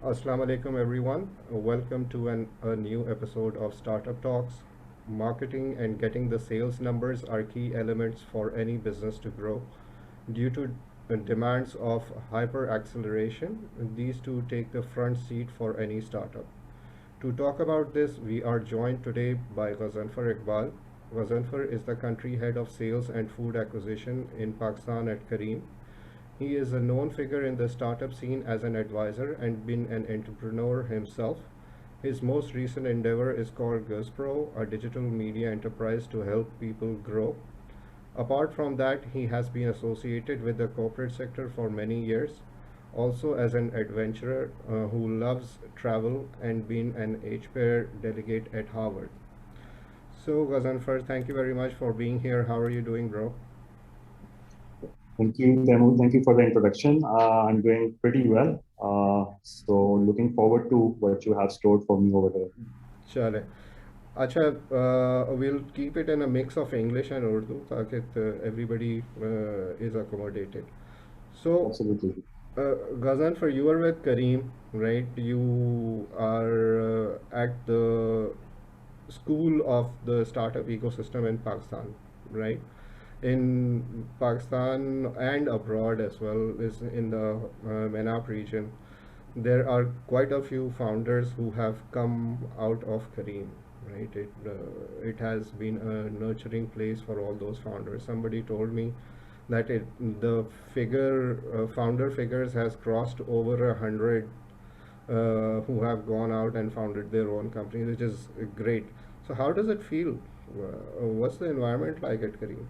Assalamu alaikum everyone. Welcome to a new episode of Startup Talks. Marketing and getting the sales numbers are key elements for any business to grow. Due to the demands of hyper acceleration, these two take the front seat for any startup. To talk about this, we are joined today by Ghazanfar Iqbal. Ghazanfar is the country head of sales and food acquisition in Pakistan at Careem. He is a known figure in the startup scene as an advisor and been an entrepreneur himself. His most recent endeavor is called GuzPro, a digital media enterprise to help people grow. Apart from that, he has been associated with the corporate sector for many years, also as an adventurer who loves travel and been an H-Pair delegate at Harvard. So, Ghazanfar, thank you very much for being here. How are you doing, bro? Thank you, Temu. Thank you for the introduction. I'm doing pretty well. So looking forward to what you have stored for me over there. Chale. Acha, we'll keep it in a mix of English and Urdu, ताकि everybody is accommodated. So, Absolutely. Ghazan, for you are with Kareem, right? You are at the school of the startup ecosystem in Pakistan, right? In Pakistan and abroad as well, is in the MENAP region. There are quite a few founders who have come out of Kareem, right? It has been a nurturing place for all those founders. Somebody told me that the founder figures has crossed over 100 who have gone out and founded their own companies, which is great. So how does it feel? What's the environment like at Kareem?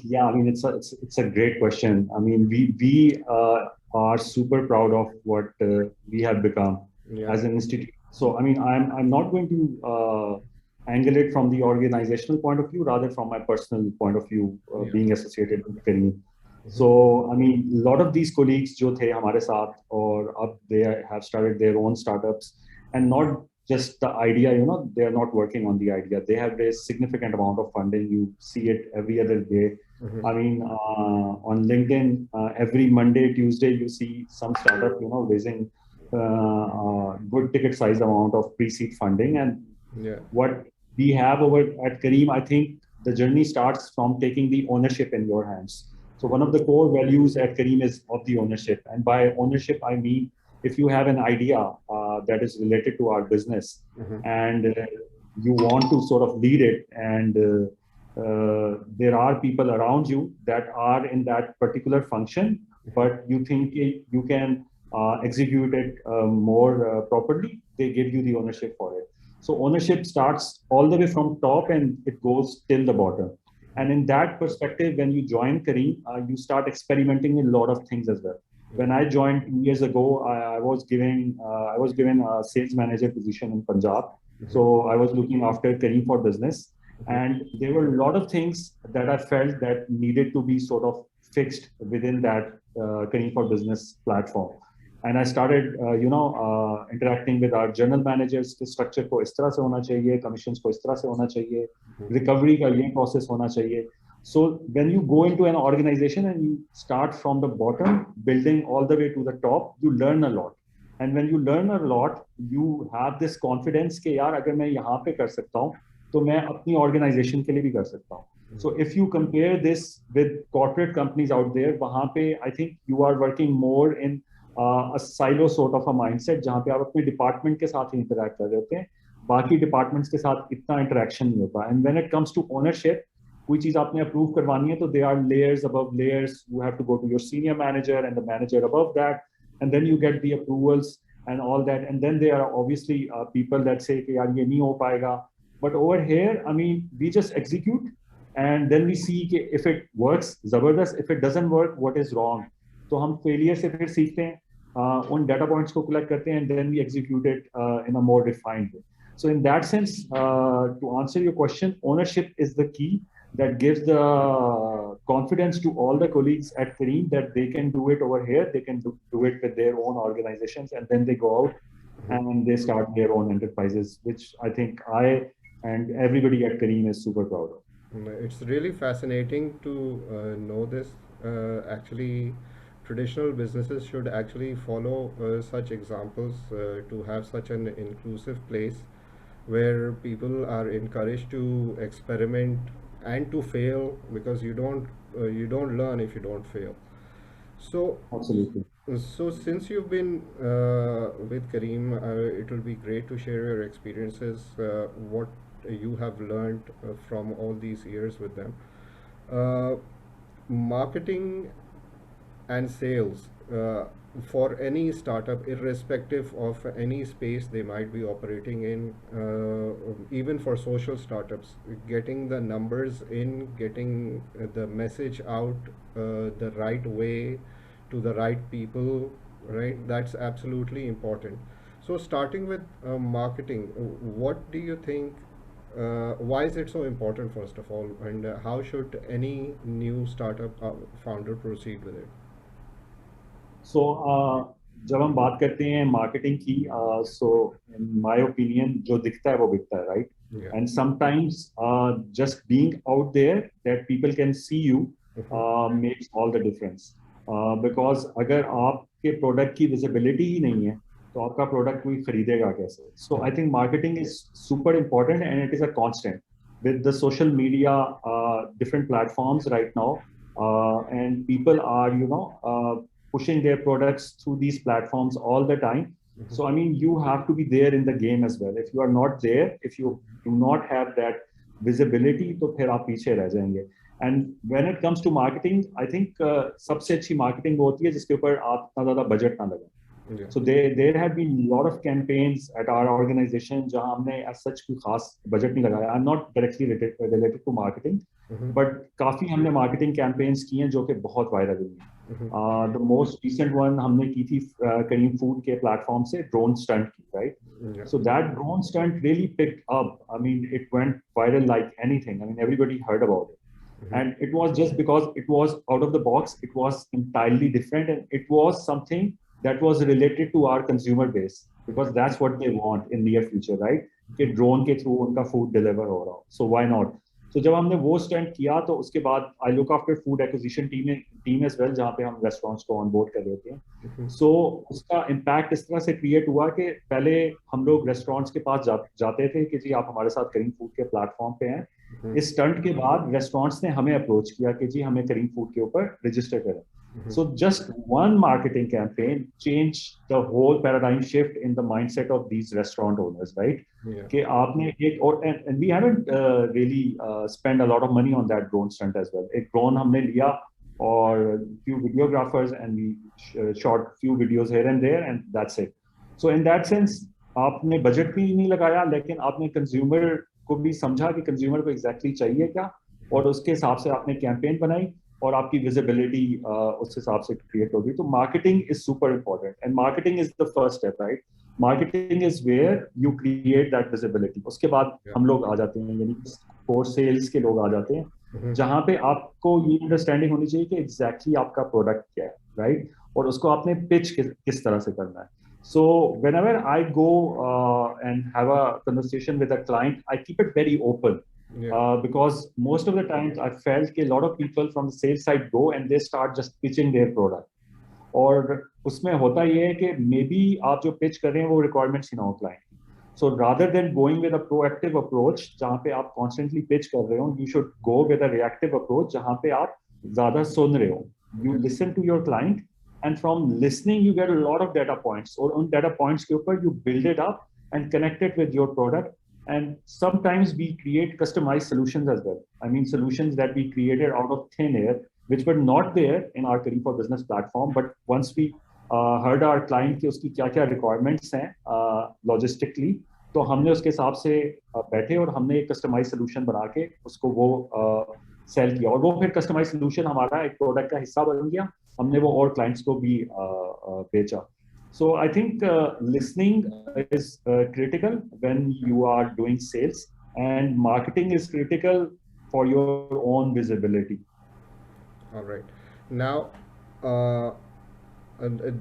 Yeah, I mean it's a great question. I mean we are super proud of what we have become Yeah, as an institute. So I mean I'm not going to angle it from the organizational point of view, rather from my personal point of view, yeah. being associated with Kareem. Hmm. So I mean a lot of these colleagues जो थे हमारे साथ और अब they have started their own startups, and not just the idea, they are not working on the idea. They have raised significant amount of funding. You see it every other day. Hmm. I mean, on LinkedIn, every Monday, Tuesday, you see some startup, raising good ticket size amount of pre-seed funding. And Yeah. what we have over at Kareem, I think the journey starts from taking the ownership in your hands. So one of the core values at Kareem is of the ownership. And by ownership, I mean, if you have an idea that is related to our business, Hmm. and you want to sort of lead it, and there are people around you that are in that particular function, but you think you can execute it more properly, they give you the ownership for it. So ownership starts all the way from top and it goes till the bottom. And in that perspective, when you join Kareem, you start experimenting in a lot of things as well. When I joined 2 years ago, I was given a sales manager position in Punjab. So I was looking after Kareem for business, and there were a lot of things that I felt that needed to be sort of fixed within that Kareem for business platform. And I started, interacting with our general managers कि structure को इस तरह से होना चाहिए, commissions को इस तरह से होना चाहिए, recovery का ये process होना चाहिए. So when you go into an organization and you start from the bottom, building all the way to the top, you learn a lot. And when you learn a lot, you have this confidence कि यार अगर मैं यहाँ पे कर सकता हूँ, तो मैं अपनी organization के लिए भी कर सकता हूँ. So if you compare this with corporate companies out there, वहाँ पे I think you are working more in a silo sort of a mindset, जहाँ पे आप अपने डिपार्टमेंट के साथ ही इंटरेक्ट कर रहे होते हैं, बाकी डिपार्टमेंट्स के साथ इतना इंटरेक्शन नहीं होता. And when it comes to ownership, कोई चीज आपने अप्रूव करवानी है तो they are layers above layers. You have to go to your senior manager and the manager above that, and then you get the approvals and all that, and then there are obviously people that say कि यार ये नहीं हो पाएगा. But over here, I mean, we just execute, and then we see कि if it works, जबरदस्त. If it doesn't work, what is wrong? तो हम फेलियर से फिर सीखते हैं, उन डेटा पॉइंट्स को कलेक्ट करते हैं, and then we execute it in a more defined way. So in that sense, to answer your question, ownership is the key that gives the confidence to all the colleagues at Kareem that they can do it over here, they can do it with their own organizations, and then they go out and they start their own enterprises, which I think I and everybody at Kareem is super proud of. It's really fascinating to know this. Actually, traditional businesses should actually follow such examples to have such an inclusive place where people are encouraged to experiment and to fail, because you don't learn if you don't fail. So, Absolutely. since you've been with Kareem, it will be great to share your experiences, what you have learned from all these years with them. Uh, Marketing and sales for any startup, irrespective of any space they might be operating in, even for social startups, getting the numbers in, getting the message out the right way to the right people, right? That's absolutely important. So, starting with marketing, what do you think? Why is it so important, first of all, and how should any new startup founder proceed with it? सो जब हम बात करते हैं marketing की, सो in my opinion जो दिखता है वो बिकता है, right? Yeah. And sometimes just being out there that people can see you Mhm. Makes all the difference, because अगर आपके प्रोडक्ट की विजिबिलिटी ही नहीं है तो आपका प्रोडक्ट कोई खरीदेगा कैसे? So I think marketing is super important and it is a constant with the social media, different platforms right now, and people are, pushing their products through these platforms all the time. Mhm. So I mean, you have to be there in the game as well. If you are not there, if you do not have that visibility, तो फिर आप पीछे रह जाएंगे. And when it comes to marketing, I think सबसे अच्छी marketing वो होती है जिसके ऊपर आप इतना ज़्यादा budget ना लगाएं. Yeah. So there have been a lot of campaigns at our organization जहाँ हमने as such कोई खास budget नहीं लगाया. I'm not directly related to marketing, Mhm. but काफी हमने marketing campaigns की हैं जो कि बहुत viral हुई हैं. Mhm. The most recent one हमने की थी करीम फूड के platform से drone stunt की, right? Yeah. So that drone stunt really picked up. I mean, it went viral like anything. I mean, everybody heard about it. Mhm. And it was just because it was out of the box, it was entirely different, and it was something that was related to our consumer base because Yeah. that's what they want in near future, right? कि drone के through उनका food deliver हो रहा हो, so why not? तो जब हमने वो स्टैंड किया तो उसके बाद I look after food acquisition team as well, जहाँ पे हम रेस्टोरेंट्स को ऑन बोर्ड कर देते हैं. Mhm. सो उसका इम्पैक्ट इस तरह से क्रिएट हुआ कि पहले हम लोग रेस्टोरेंट्स के पास जाते थे कि जी आप हमारे साथ करीम फूड के प्लेटफॉर्म पे हैं. Mhm. इस स्टंट के बाद रेस्टोरेंट्स ने हमें अप्रोच किया कि जी हमें करीम फूड के ऊपर रजिस्टर करें. Mhm. So just one marketing campaign changed the whole paradigm shift in the mindset of these restaurant owners, right? Yeah. कि आपने एक और and we haven't really spent a lot of money on that drone stunt as well. एक drone हमने लिया और few videographers and we shot few videos here and there and that's it. So in that sense आपने budget भी नहीं लगाया लेकिन आपने कंज्यूमर को भी समझा कि कंज्यूमर को एग्जैक्टली चाहिए क्या और उसके हिसाब से आपने कैंपेन बनाई और आपकी विजिबिलिटी उस हिसाब से क्रिएट होगी. तो marketing is super important and marketing is the first step, right? Marketing is where you create that visibility. उसके बाद Yeah. हम लोग आ जाते हैं, यानी कोर सेल्स के लोग आ जाते हैं, Mhm. जहां पे आपको ये अंडरस्टैंडिंग होनी चाहिए कि एग्जैक्टली आपका प्रोडक्ट क्या है, राइट? और उसको आपने पिच किस तरह से करना है. So whenever I go and have a conversation with a client, I keep it very open. Yeah. Because most of the times I felt कि a lot of people from the sales side go and they start just pitching their product. और उसमें होता ये है कि may be आप जो pitch कर रहे हैं वो रिक्वायरमेंट्स ही ना हो क्लाइंट की. So rather than going with a proactive approach जहाँ पे आप कॉन्स्टेंटली पिच कर रहे हो, you should go with a reactive approach जहाँ पे आप ज्यादा सुन रहे हो. You Okay. Listen to your client and from listening you get a lot of data points, or on data points के ऊपर you build it up and connect it with your product. And sometimes we create customized solutions as well. I mean solutions that we created out of thin air which were not there in our Career for Business platform, but once we heard our client कि उसकी क्या क्या requirements हैं logistically, तो हमने उसके हिसाब से बैठे और हमने एक कस्टमाइज सोल्यूशन बना के उसको वो सेल किया और वो फिर कस्टमाइज सोल्यूशन हमारा एक प्रोडक्ट का हिस्सा बन गया. हमने वो और क्लाइंट्स को भी बेचा. So I think listening is critical when you are doing sales, and marketing is critical for your own visibility. All right. Now,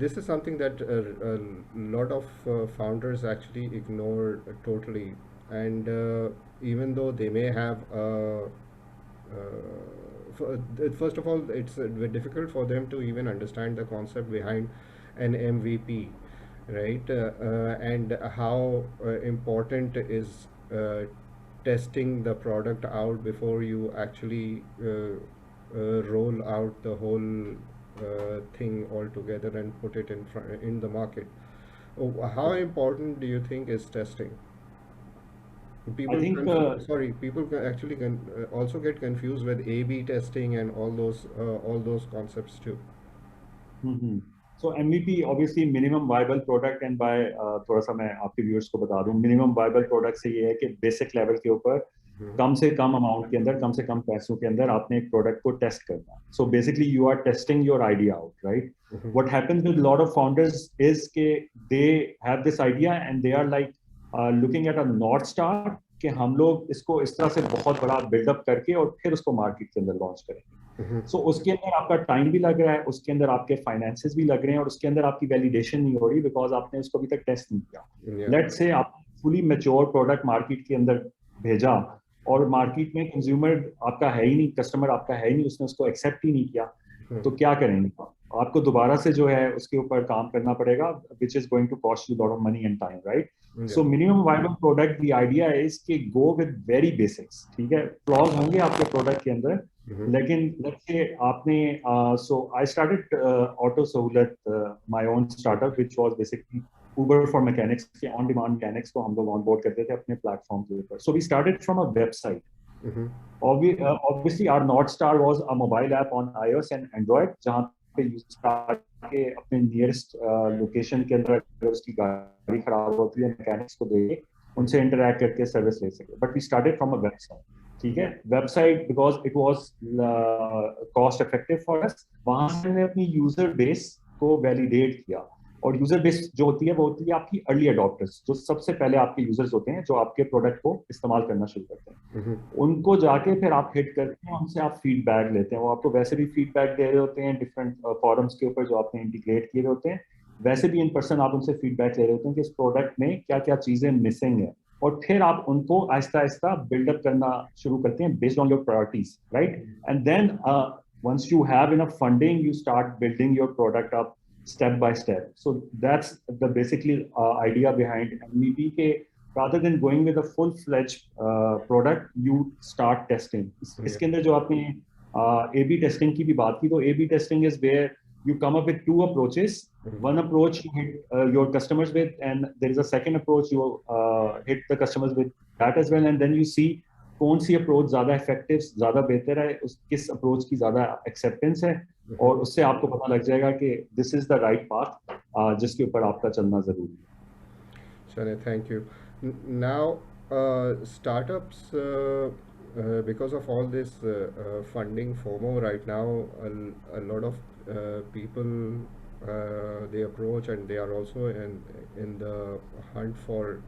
this is something that a lot of founders actually ignore totally. And even though they may have, first of all, it's very difficult for them to even understand the concept behind an MVP, right? And how important is testing the product out before you actually roll out the whole thing altogether and put it in the market. Oh, how important do you think is testing? I People think sorry, people actually also get confused with A/B testing and all those concepts too. Hmm. So MVP obviously minimum viable product and by थोड़ा सा मैं आपके viewers को बता दूं minimum viable product से ये है कि बेसिक लेवल के ऊपर हम्म, कम से कम अमाउंट के अंदर कम से कम पैसों के अंदर आपने एक प्रोडक्ट को टेस्ट करना है so basically you are testing your idea out right hmm, what happens with lot of founders is के they have this idea and they are like looking at a north star कि हम लोग इसको इस तरह से बहुत बड़ा बिल्डअप करके और फिर उसको मार्केट के अंदर लॉन्च करेंगे हम्म, सो उसके अंदर आपका टाइम भी लग रहा है उसके अंदर आपके फाइनेंसेस भी लग रहे हैं और उसके अंदर आपकी वैलिडेशन नहीं हो रही बिकॉज आपने उसको अभी तक टेस्ट नहीं किया yeah. लेट्स से आप फुली मेच्योर प्रोडक्ट मार्केट के अंदर भेजा और मार्केट में कंज्यूमर आपका है ही नहीं कस्टमर आपका है ही नहीं उसने उसको एक्सेप्ट ही नहीं किया हम्म, तो क्या करेंगे आपको दोबारा से जो है उसके ऊपर काम करना पड़ेगा which is going to cost you lot of money and time right yeah. So minimum viable product the idea is कि गो विद वेरी बेसिक्स ठीक है फ्लॉज होंगे आपके प्रोडक्ट के अंदर हम्म, लेकिन लेट्स से आपने सो आई स्टार्टेड ऑटो सहूलत my own startup which was basically Uber for mechanics के ऑन डिमांड मैकेनिक्स को हम लोग ऑन बोर्ड करते थे अपने प्लेटफॉर्म के ऊपर so we started from a website hmm, obviously our North Star was a mobile app on iOS and Android जहाँ पे यूजर के अपने नियरेस्ट लोकेशन के अंदर अगर उसकी गाड़ी खराब होती है मैकेनिक्स को देके उनसे इंटरैक्ट करके सर्विस ले सके but we started from a website ठीक है website because it was cost effective for us वहां से हमने अपनी यूजर बेस को वैलिडेट किया और यूजर बेस जो होती है वो होती है आपकी अर्ली अडॉप्टर्स जो सबसे पहले आपके यूजर्स होते हैं जो आपके प्रोडक्ट को इस्तेमाल करना शुरू करते हैं हम्म, उनको जाके फिर आप हिट करते हैं उनसे आप फीडबैक लेते हैं वो आपको वैसे भी फीडबैक दे रहे होते हैं डिफरेंट फॉरम्स के ऊपर जो आपने इंटीग्रेट किए होते हैं वैसे भी इन पर्सन आप उनसे फीडबैक ले रहे होते हैं कि इस प्रोडक्ट में क्या क्या चीजें मिसिंग है और फिर आप उनको आहिस्ता आहिस्ता बिल्डअप करना शुरू करते हैं based on your priorities right and then once you have enough funding you start building your product up step by step so that's the basically idea behind MVP के rather than going with a full-fledged product, you start testing. yeah. इसके अंदर जो आपने A/B testing की भी बात की तो A/B testing is where you come up with two approaches. Hmm, One approach you hit your customers with, and there is a second approach you hit the customers with that as well, and then you see कौन सी approach ज्यादा effective ज्यादा बेहतर है उस किस approach की ज्यादा acceptance है और उससे आपको पता लग जाएगा कि this is the right path जिसके ऊपर आपका चलना जरूरी है Shane, thank you. Now, startups, because of all this funding FOMO right now, a lot of people they approach and they are also in the hunt for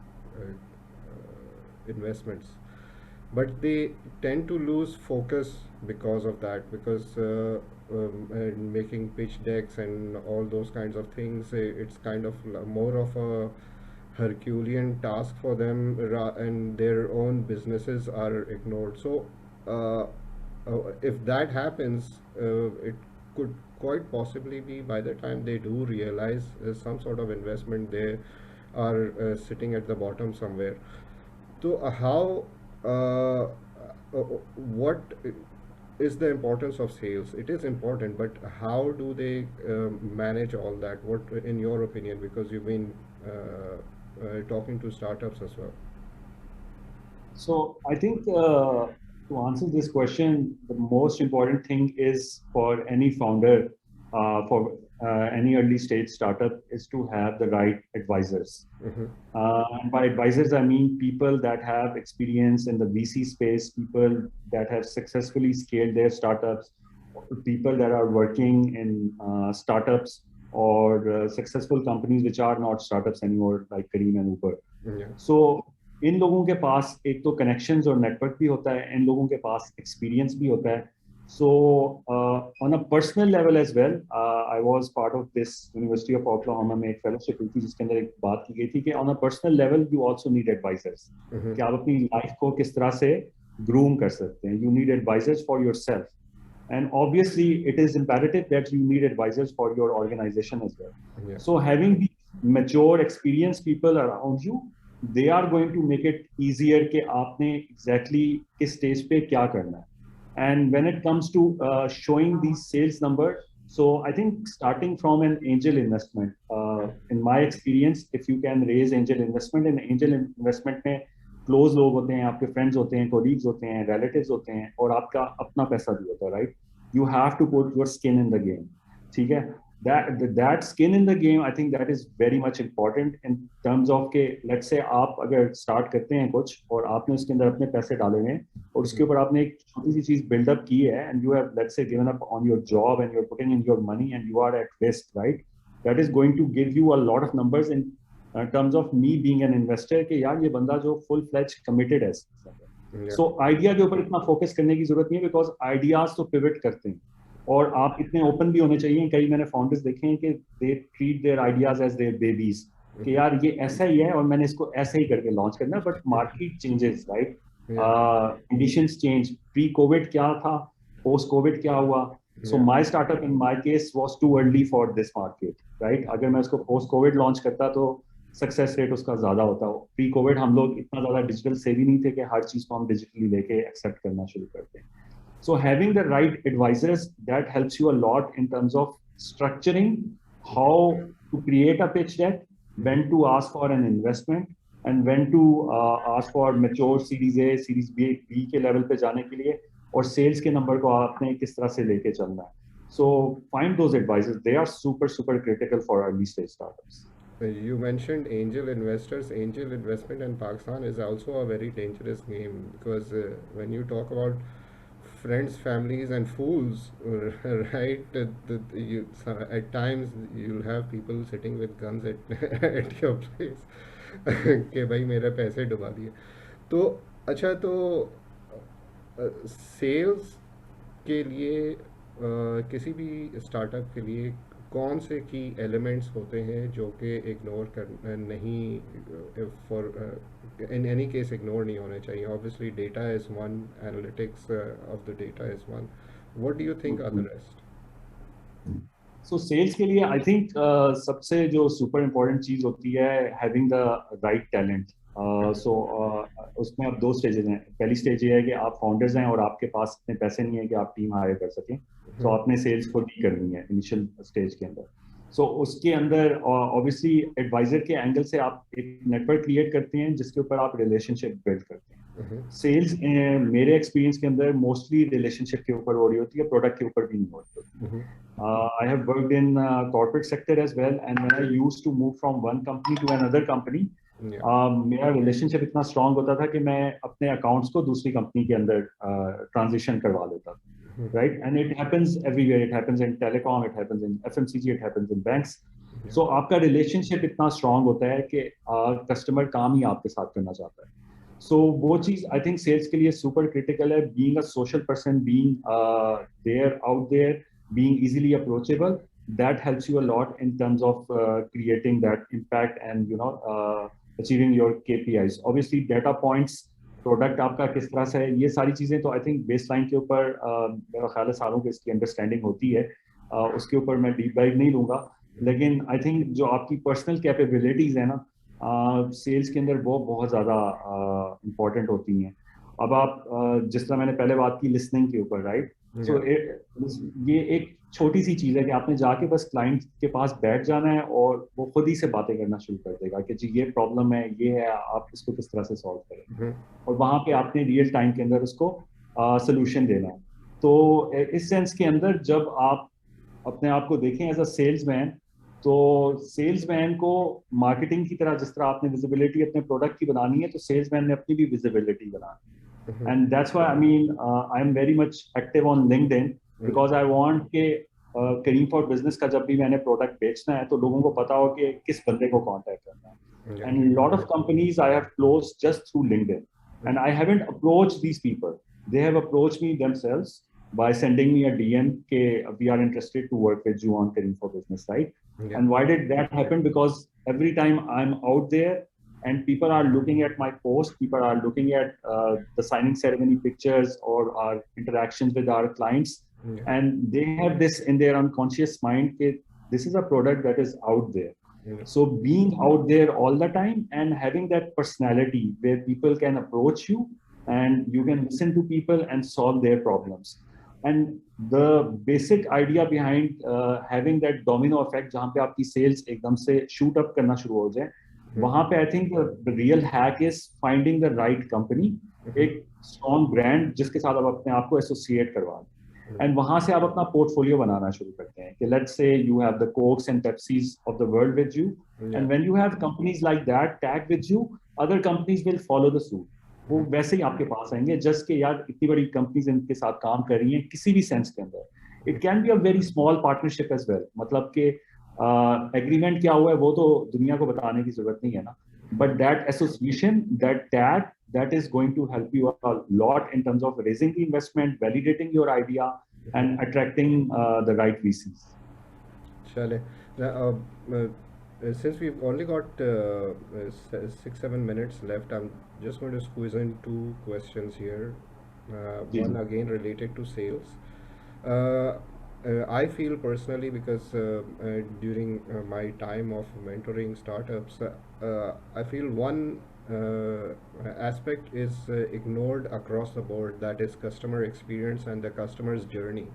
investments, but they tend to lose focus because of that, because and making pitch decks and all those kinds of things, it's kind of more of a Herculean task for them, and their own businesses are ignored. So, if that happens, it could quite possibly be by the time they do realize some sort of investment, they are sitting at the bottom somewhere. So, what is the importance of sales? It is important, but how do they manage all that? What, in your opinion, because you've been talking to startups as well. So I think to answer this question, the most important thing is for any founder, for any early stage startup, is to have the right advisors. Mm-hmm. And by advisors, I mean people that have experience in the VC space, people that have successfully scaled their startups, people that are working in startups or successful companies which are not startups anymore, like Careem and Uber. Yeah. So इन लोगों के पास एक तो connections और network भी होता है इन लोगों के पास एक्सपीरियंस भी होता है so on a personal level as well I was part of this university of Oklahoma में एक फेलोशिप हुई थी जिसके अंदर एक बात की गई थी कि on a personal level you also need advisors कि आप अपनी लाइफ को किस तरह से ग्रूम कर सकते हैं you need advisors for yourself And obviously, it is imperative that you need advisors for your organization as well. Yeah. So having these mature, experienced people around you, they are going to make it easier कि आपने exactly किस stage पे क्या करना है. And when it comes to showing these sales numbers, so I think starting from an angel investment, in my experience, if you can raise angel investment, and angel investment में close लोग होते हैं, आपके friends होते हैं, colleagues होते हैं, relatives होते हैं, और आपका अपना पैसा भी होता है, right? You have to put your skin in the game. ठीक है? that skin in the game, I think that is very much important in terms of के let's say आप अगर start करते हैं कुछ और आपने उसके अंदर अपने पैसे डाले हैं और उसके ऊपर आपने एक छोटी सी चीज build up की है, and you have let's say given up on your job and you're putting in your money and you are at risk, right? That is going to give you a lot of numbers in terms of me being an investor कि यार ये बंदा जो full fledged committed है. So idea के ऊपर इतना focus करने की जरूरत नहीं है, because ideas तो pivot करते हैं और आप इतने ओपन भी होने चाहिए. कई मैंने फाउंडर्स देखे हैं कि they treat their ideas as their babies कि यार ये ऐसा ही है और मैंने इसको ऐसे ही करके लॉन्च करना है. But market changes, right? Conditions change. Pre Covid क्या था, पोस्ट कोविड क्या हुआ. So my startup in my case was too early for this market, right? अगर मैं उसको पोस्ट कोविड लॉन्च करता तो सक्सेस रेट उसका ज्यादा होता. प्री कोविड हम लोग इतना ज्यादा डिजिटल सेवी नहीं थे कि हर चीज को हम डिजिटली लेके एक्सेप्ट करना शुरू करते हैं. So having the right advisors, that helps you a lot in terms of structuring how to create a pitch deck, when to ask for an investment, and when to ask for mature Series A, Series B के level पे जाने के लिए, और sales के number को आपने किस तरह से लेके चलना है. So find those advisors. They are super critical for early stage startups. You mentioned angel investors. Angel investment in Pakistan is also a very dangerous game, because when you talk about friends, families, and fools, right? At times you'll have people sitting with guns at your place कि भाई मेरे पैसे डुबा दिए. तो अच्छा, तो sales के लिए किसी भी स्टार्टअप के लिए कौन से की एलिमेंट्स होते हैं जो कि इग्नोर कर नहीं, for in any case ignore नहीं होने चाहिए? Obviously data is one, analytics of the data is one. What do you think are the rest? So sales के लिए आई थिंक सबसे जो सुपर इम्पोर्टेंट चीज होती है हैविंग द राइट टैलेंट. सो उसमें अब दो स्टेजेस हैं. पहली स्टेज ये है कि आप फाउंडर्स हैं और आपके पास इतने पैसे नहीं है कि आप टीम हायर कर सकें. तो आपने सेल्स खुद ही करनी है इनिशियल स्टेज के अंदर. सो उसके अंदर ऑब्वियसली एडवाइजर के एंगल से आप एक नेटवर्क क्रिएट करते हैं जिसके ऊपर आप रिलेशनशिप बिल्ड करते हैं. सेल्स मेरे एक्सपीरियंस के अंदर मोस्टली रिलेशनशिप के ऊपर हो रही होती है, प्रोडक्ट के ऊपर भी नहीं होती. I have worked in corporate sector as well, and when I used to move from one company to another company, मेरा रिलेशनशिप इतना स्ट्रांग होता था कि मैं अपने अकाउंट्स को दूसरी कंपनी के अंदर ट्रांजिशन करवा लेता था. Right? And it happens everywhere. It happens in telecom, it happens in FMCG, it happens in banks. So आपका रिलेशनशिप इतना स्ट्रांग होता है कि कस्टमर काम ही आपके साथ करना चाहता है. So वो चीज आई थिंक सेल्स के लिए सुपर क्रिटिकल है. Being a social person, being there out there, being easily approachable, that helps you a lot in terms of creating that impact and achieving your KPIs. Obviously data points, product आपका किस तरह से है, ये सारी चीजें तो आई थिंक बेस लाइन के ऊपर मेरा ख्याल है सालों की इसकी अंडरस्टैंडिंग होती है. उसके ऊपर मैं डीप डाइव नहीं लूंगा. लेकिन आई थिंक जो आपकी पर्सनल कैपेबिलिटीज है ना सेल्स के अंदर वो बहुत ज्यादा इंपॉर्टेंट होती हैं. अब आप जिस तरह मैंने पहले बात की लिसनिंग के ऊपर, राइट? सो ये एक छोटी सी चीज है कि आपने जाके बस क्लाइंट के पास बैठ जाना है और वो खुद ही से बातें करना शुरू कर देगा कि जी ये प्रॉब्लम है, ये है, आप इसको किस तरह से सॉल्व करें. और वहां पे आपने रियल टाइम के अंदर उसको सोल्यूशन देना है. तो इस सेंस के अंदर जब आप अपने आप को देखें एज अ सेल्समैन, तो सेल्समैन को मार्केटिंग की तरह जिस तरह आपने विजिबिलिटी अपने प्रोडक्ट की बनानी है, तो सेल्समैन ने अपनी भी विजिबिलिटी बनानी है. And that's why I mean I'm very much active on LinkedIn because I want के करीम फॉर बिजनेस का जब भी मैंने प्रोडक्ट बेचना है तो लोगों को पता हो कि किस बंदे को कांटेक्ट करना है. And lot of companies I have closed just through LinkedIn, and I haven't approached these people. They have approached me themselves by sending me a DM ke we are interested to work with you on Kareem for Business, right? And why did that happen? Because every time I'm out there and people are looking at my post, people are looking at the signing ceremony pictures or our interactions with our clients, Yeah. and they have this in their unconscious mind that this is a product that is out there. Yeah. So being out there all the time and having that personality where people can approach you and you can listen to people and solve their problems. And the basic idea behind having that domino effect, जहाँ पे आपकी sales एकदम से shoot up करना शुरू हो जाए, वहाँ पे I think the real hack is finding the right company, एक strong brand जिसके साथ आप अपने आप को associate करवा लें. एंड वहां से आप अपना पोर्टफोलियो बनाना शुरू करते हैं कि let's say you have the Cokes and Pepsis of the world with you, and when you have companies like that tag with you, other companies will follow the suit. वो वैसे ही आपके पास आएंगे जस्ट के यार इतनी बड़ी कंपनीज इनके साथ काम कर रही हैं किसी भी सेंस के अंदर. It can be a very small partnership as well, मतलब कि एग्रीमेंट क्या हुआ है वो तो दुनिया को बताने की जरूरत नहीं है ना, but that association, that tag, that is going to help you a lot in terms of raising the investment, validating your idea, and attracting the right VCs. Chale. Now, since we've only got 6-7 minutes left, I'm just going to squeeze in two questions here. One again related to sales. Uh, I feel personally because during my time of mentoring startups, I feel one aspect is ignored across the board, that is customer experience and the customer's journey,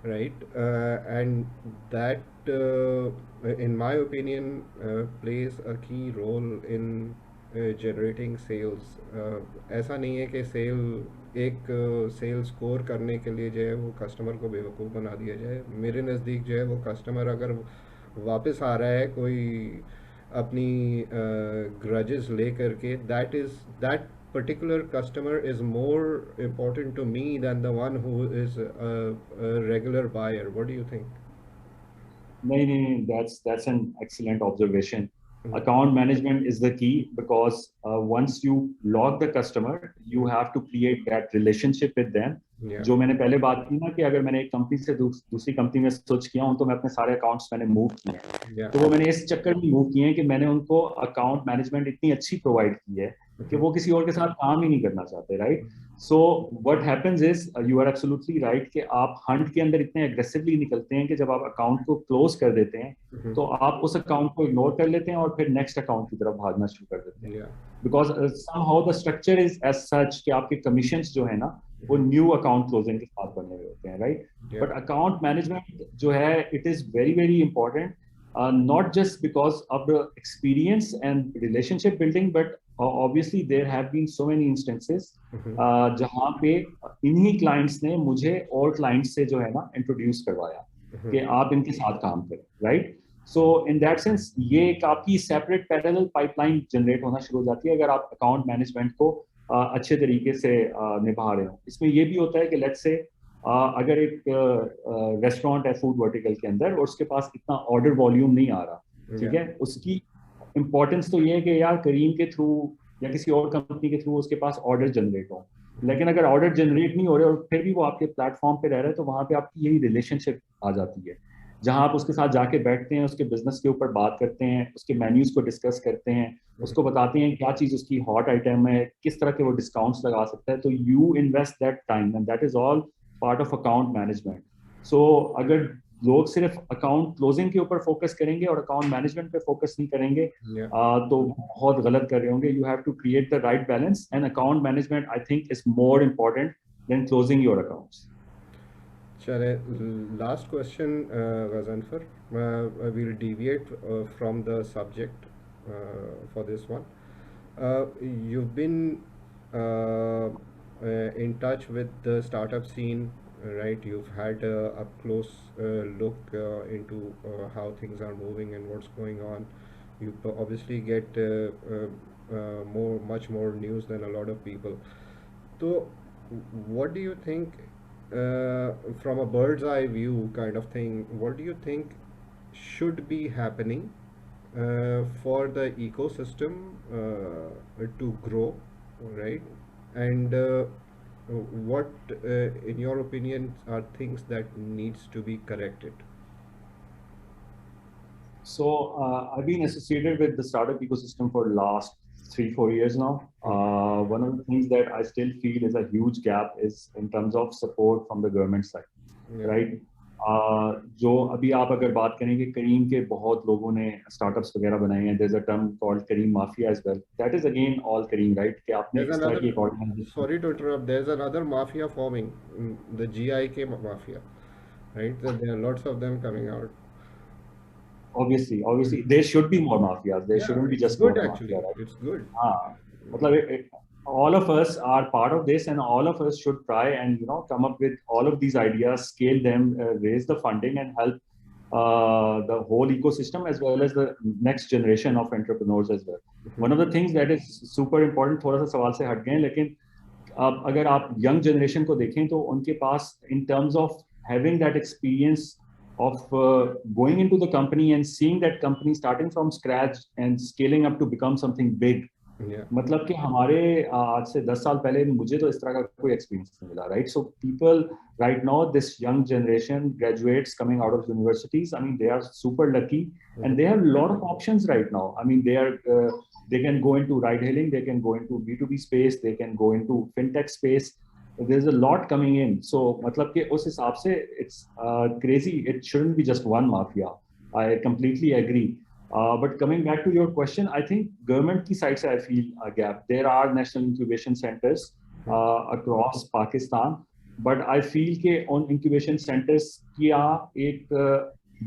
right? And that, in my opinion, plays a key role in generating sales. ऐसा नहीं है कि एक cell score करने के लिए जो है वो कस्टमर को बेवकूफ़ बना दिया जाए. मेरे नज़दीक जो है वो कस्टमर अगर वापस आ रहा है कोई अपनी ग्रजेस ले करके, that particular customer is more important to me than the one who is a regular buyer. What do you think? No, that's an excellent observation. Account management is the key because once you log the customer, you have to create that relationship with them. जो मैंने पहले बात की ना कि अगर मैंने एक कंपनी से दूसरी कंपनी में स्विच किया हूं तो मैं अपने सारे अकाउंट्स मैंने मूव किए हैं. तो वो मैंने इस चक्कर में मूव किए हैं कि मैंने उनको अकाउंट मैनेजमेंट इतनी अच्छी प्रोवाइड की है कि वो किसी और के साथ काम ही नहीं करना चाहते, right? So what happens is, you are absolutely right कि आप हंट के अंदर इतने एग्रेसिवली निकलते हैं कि जब आप अकाउंट को क्लोज कर देते हैं तो आप उस अकाउंट को इग्नोर कर लेते हैं और फिर नेक्स्ट अकाउंट की तरफ भागना शुरू कर देते हैं. Because somehow the structure is as such कि आपके कमीशंस जो है ना वो न्यू अकाउंट क्लोजिंग के साथ बने हुए होते हैं, राइट? बट अकाउंट मैनेजमेंट जो है it is very very important, not just because of the experience and relationship building, but obviously there have been so many instances जहाँ पे इन्हीं clients ने मुझे और clients से जो है ना introduce करवाया कि आप इनके साथ काम करें, right? So in that sense ये एक आपकी separate parallel pipeline generate होना शुरू हो जाती है अगर आप account management को अच्छे तरीके से निभा रहे हो. इसमें ये भी होता है कि let's say अगर एक रेस्टोरेंट है फूड वर्टिकल के अंदर और उसके पास इतना ऑर्डर वॉल्यूम नहीं आ रहा, ठीक है, उसकी इंपॉर्टेंस तो ये है कि यार करीम के थ्रू या किसी और कंपनी के थ्रू उसके पास ऑर्डर जनरेट हो. लेकिन अगर ऑर्डर जनरेट नहीं हो रहे और फिर भी वो आपके प्लेटफॉर्म पे रह रहे हैं तो वहां पे आपकी यही रिलेशनशिप आ जाती है जहां आप उसके साथ जाके बैठते हैं, उसके बिजनेस के ऊपर बात करते हैं, उसके मेन्यूज को डिस्कस करते हैं, उसको बताते हैं क्या चीज उसकी हॉट आइटम है, किस तरह के वो डिस्काउंट्स लगा सकता है. तो you invest that time and that is all part of account management. So अगर लोग सिर्फ अकाउंट क्लोजिंग के ऊपर फोकस करेंगे और अकाउंट मैनेजमेंट पे फोकस नहीं करेंगे तो बहुत गलत कर रहे होंगे. You have to create the right balance and account management I think is more important than closing your accounts. चले, last question Ghazanfar. We'll deviate from the subject for this one. You've been in touch with the startup scene, right? You've had a up close look into how things are moving and what's going on. You obviously get much more news than a lot of people. So what do you think, from a bird's eye view kind of thing, what do you think should be happening for the ecosystem to grow, right? And what, in your opinion, are things that needs to be corrected? So I've been associated with the startup ecosystem for the last 3-4 years now. One of the things that I still feel is a huge gap is in terms of support from the government side. Yeah. Right. जो अभी आप अगर बात करें कि करीम के बहुत लोगों ने स्टार्टअप्स वगैरह बनाए हैं, there's a term called Careem mafia as well, that is again all Careem, राइट, कि आपने There's इस तरह की another, एक organisation. sorry to interrupt, there's another mafia forming, the GIK mafia, right? There are lots of them coming out. Obviously there should be more mafias, there Yeah, shouldn't be it's just good one mafia, actually. right? It's good. हाँ, मतलब all of us are part of this, and all of us should try and come up with all of these ideas, scale them, raise the funding, and help the whole ecosystem as well as the next generation of entrepreneurs as well. One of the things that is super important, थोड़ा सा सवाल से हट गए हैं, लेकिन अब अगर आप यंग जनरेशन को देखें तो उनके पास in terms of having that experience of going into the company and seeing that company starting from scratch and scaling up to become something big, Yeah. मतलब कि हमारे आज से 10 साल पहले मुझे तो इस तरह का कोई एक्सपीरियंस नहीं मिला, right? So people right now, this young generation graduates coming out of universities, I mean they are super lucky and they have a lot of options right now. I mean, they can go into ride hailing, they can go into B2B space, they can go into fintech space. There's a lot coming in. So मतलब कि उस हिसाब से it's crazy. It shouldn't be just one mafia. I completely agree. But coming back to your question, I think government की side से I feel a gap. There are national incubation centers across Pakistan, but I feel कि उन incubation centers की एक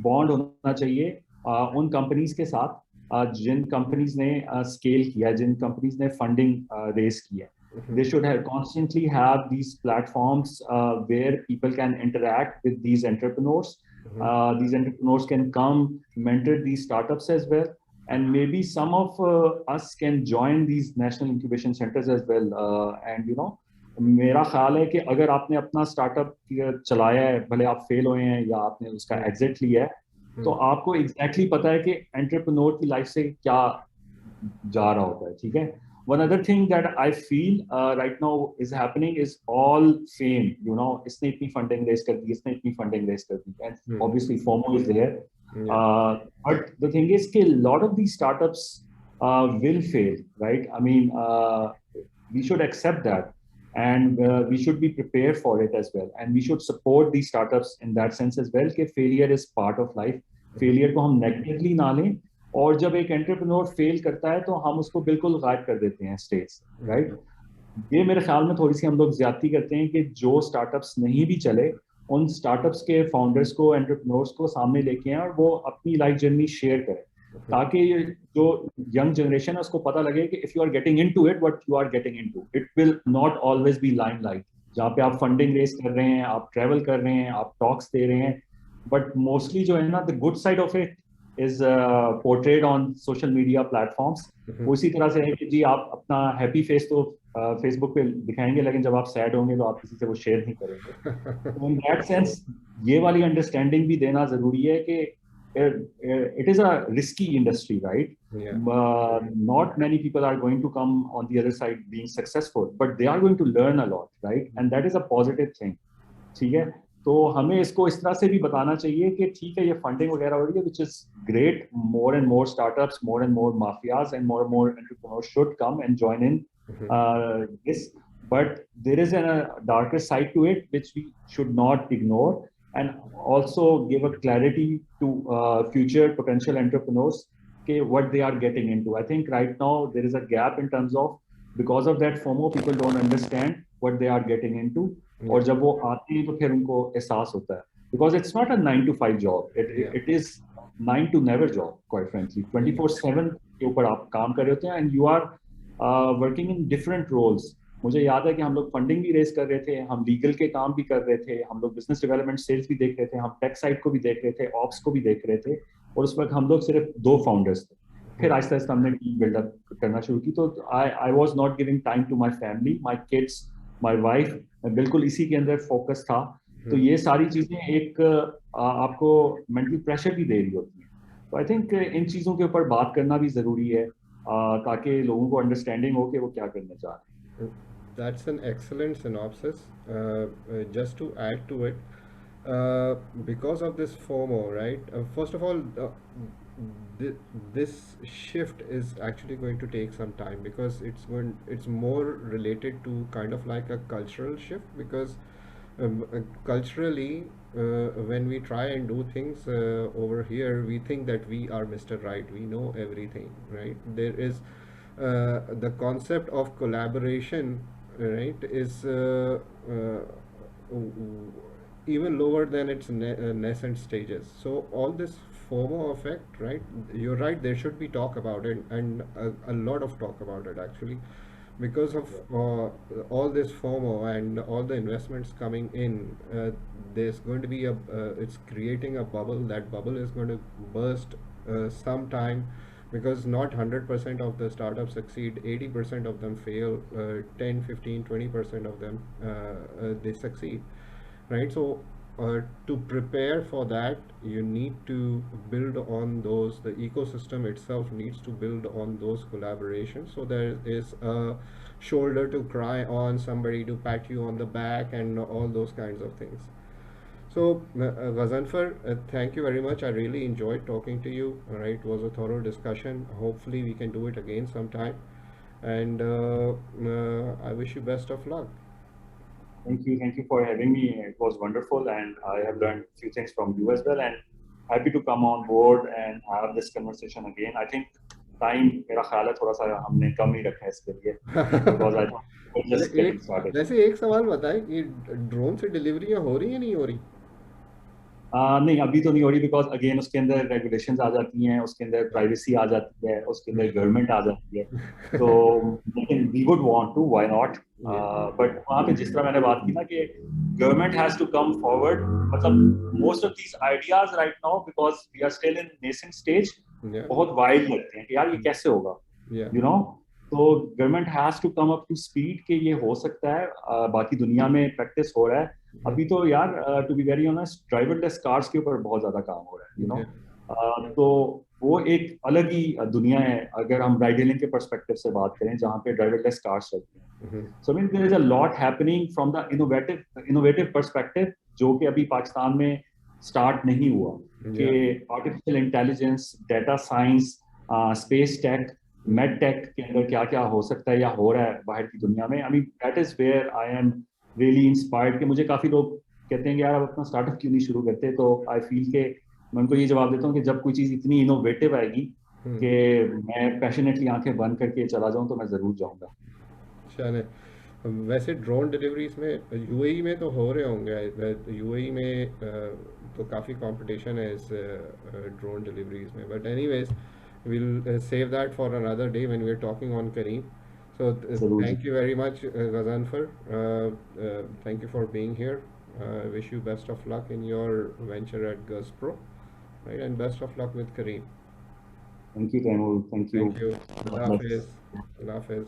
bond होना चाहिए उन companies के साथ जिन कंपनीज ने स्केल किया, जिन कंपनीज ने फंडिंग रेज किया. They should have constantly have these platforms where people can interact with these entrepreneurs. These entrepreneurs can come mentor these startups as well, and maybe some of us can join these national incubation centers as well. And मेरा ख्याल है कि अगर आपने अपना startup चलाया है, भले आप फेल हुए हैं या आपने उसका एग्जिट लिया है, तो आपको एग्जैक्टली पता है कि एंटरप्रेन्योर की लाइफ से क्या जा रहा होता है, ठीक है? One other thing that I feel right now is happening is all fame. इसने इतनी फंडिंग रेज कर दी, इसने इतनी फंडिंग रेज कर दी, and obviously FOMO is there. But the thing is कि lot of these startups will fail, right? I mean, we should accept that, and we should be prepared for it as well, and we should support these startups in that sense as well कि failure is part of life. Failure को हम negatively ना लें, और जब एक entrepreneur fail करता है तो हम उसको बिल्कुल गायब कर देते हैं स्टेज, राइट? ये मेरे ख्याल में थोड़ी सी हम लोग ज्यादती करते हैं कि जो स्टार्टअप्स नहीं भी चले, उन स्टार्टअप्स के फाउंडर्स को, एंटरप्रेन्योर्स को सामने लेके आए और वो अपनी लाइफ जर्नी शेयर करें, ताकि जो यंग जनरेशन है उसको पता लगे कि if you are getting into it, what you are getting into, it will not always be limelight, जहाँ पे आप फंडिंग रेज कर रहे हैं, आप ट्रेवल कर रहे हैं, आप टॉक्स दे रहे हैं, बट मोस्टली जो है ना, the good side of it is portrayed on social media platforms. उसी तरह से है कि जी आप अपना हैप्पी फेस तो फेसबुक पे दिखाएंगे, लेकिन जब आप सैड होंगे तो आप किसी से वो शेयर नहीं करेंगे. तो इन दैट सेंस ये वाली अंडरस्टैंडिंग भी देना जरूरी है कि it is a risky industry, right? Not many people are going to come on the other side being successful, but they are going to learn a lot, right? And that is a positive thing. ठीक है, तो हमें इसको इस तरह से भी बताना चाहिए कि ठीक है, ये फंडिंग वगैरह हो रही है, which is great. More and more startups, more and more mafias, and more entrepreneurs should come and join in this. But there is a darker side to it which we should not ignore, and also give a clarity to future potential entrepreneurs okay, what they are getting into. I think right now there is a gap in terms of, because of that FOMO, people don't understand what they are getting into. और जब वो आते हैं तो फिर उनको एहसास होता है, because it's not a 9 to 5 job, it is 9 to never job, quite frankly. 24/7 के ऊपर आप काम कर रहे होते हैं, and you are working in different roles. मुझे याद है कि हम लोग फंडिंग भी रेज कर रहे थे, हम लीगल के काम भी कर रहे थे, हम लोग बिजनेस डेवलपमेंट सेल्स भी देख रहे थे, हम टेक साइड को भी देख रहे थे, ऑप्स को भी देख रहे थे, और उस वक्त हम लोग सिर्फ 2 फाउंडर्स थे. फिर आहिस्ता आहिस्ता हमने टीम बिल्डअप करना शुरू की, तो I was not giving time to my family, my kids, my wife, बिल्कुल इसी के अंदर फोकस था. तो ये सारी चीजें एक आपको मेंटल प्रेशर भी दे रही होती हैं. तो आई थिंक इन चीजों के ऊपर बात करना भी जरूरी है, ताकि लोगों को अंडरस्टैंडिंग हो कि वो क्या करना चाह रहे हैं. That's an excellent synopsis. Just to add to it, because of this FOMO, right? First of all, this shift is actually going to take some time, because it's more related to kind of like a cultural shift, because Culturally, when we try and do things over here, we think that we are Mr. Right, we know everything, right? There is the concept of collaboration, right, is even lower than its nascent stages. So all this FOMO effect, right? You're right. There should be talk about it, and a lot of talk about it actually, because of all this FOMO and all the investments coming in. There's going to be it's creating a bubble. That bubble is going to burst sometime, because not 100% of the startups succeed. 80% of them fail. 10, 15, 20% of them they succeed, right? So to prepare for that, you need to build on those. The ecosystem itself needs to build on those collaborations, so there is a shoulder to cry on, somebody to pat you on the back, and all those kinds of things. So Ghazanfar, thank you very much. I really enjoyed talking to you. All right, it was a thorough discussion. Hopefully we can do it again sometime, and I wish you best of luck. Thank you for having me. It was wonderful, and I have learned a few things from you as well. And happy to come on board and have this conversation again. I think time मेरा ख्याल है थोड़ा सा हमने कम ही रखा है इसके लिए because I thought we're चले just getting एक started. वैसे एक सवाल बताएं कि ड्रोन से डिलीवरियां हो रही है नहीं हो रही? नहीं अभी तो नहीं हो रही बिकॉज अगेन उसके अंदर रेगुलेशंस आ जाती हैं, उसके अंदर प्राइवेसी आ जाती है, उसके अंदर गवर्नमेंट आ जाती है. तो लेकिन we would want to, why not. Yeah. But वहाँ पे जिस तरह मैंने बात की ना कि government has to come forward, मतलब most of these ideas right now because we are still in nascent stage Yeah. बहुत वाइल्ड लगते हैं कि यार ये कैसे होगा, Yeah. You know. तो government has to come up to speed कि ये हो सकता है. बाकी दुनिया में प्रैक्टिस हो रहा है. अभी तो यार to be very honest driverless cars के ऊपर बहुत ज्यादा काम हो रहा है, यू नो. Yeah. तो वो एक अलग ही दुनिया है अगर हम राइड हेलिंग के पर्सपेक्टिव से बात करें जहाँ पे ड्राइवरलेस कार्स चलती हैं. So mean there is a lot happening from the innovative perspective जो कि अभी पाकिस्तान में स्टार्ट नहीं हुआ. कि artificial intelligence, data science, space tech, med tech के अंदर क्या क्या हो सकता है या हो रहा है बाहर की दुनिया में. I mean that is where I am really inspired. कि मुझे काफी लोग कहते हैं कि यार अब अपना स्टार्टअप क्यों नहीं शुरू करते, तो आई फील के मैं उनको ये जवाब देता हूँ कि जब कोई चीज इतनी इनोवेटिव आएगी कि मैं पैशनेटली आंखें बंद करके चला जाऊं तो मैं जरूर जाऊंगा. चले, वैसे ड्रोन डिलीवरीज में यूएई में तो हो रहे होंगे. यूएई में तो काफ़ी कंपटीशन है इस ड्रोन डिलीवरीज में. But anyways, we'll save that for another day when we're talking on Kareem. So जरूर जी. thank you very much, Ghazanfar. Thank you for being here. Wish you best of luck in your venture at GuzPro, right? And best of luck with Kareem. Thank you Taimur. Thank you. Thank you. Allah Hafiz. Allah Hafiz.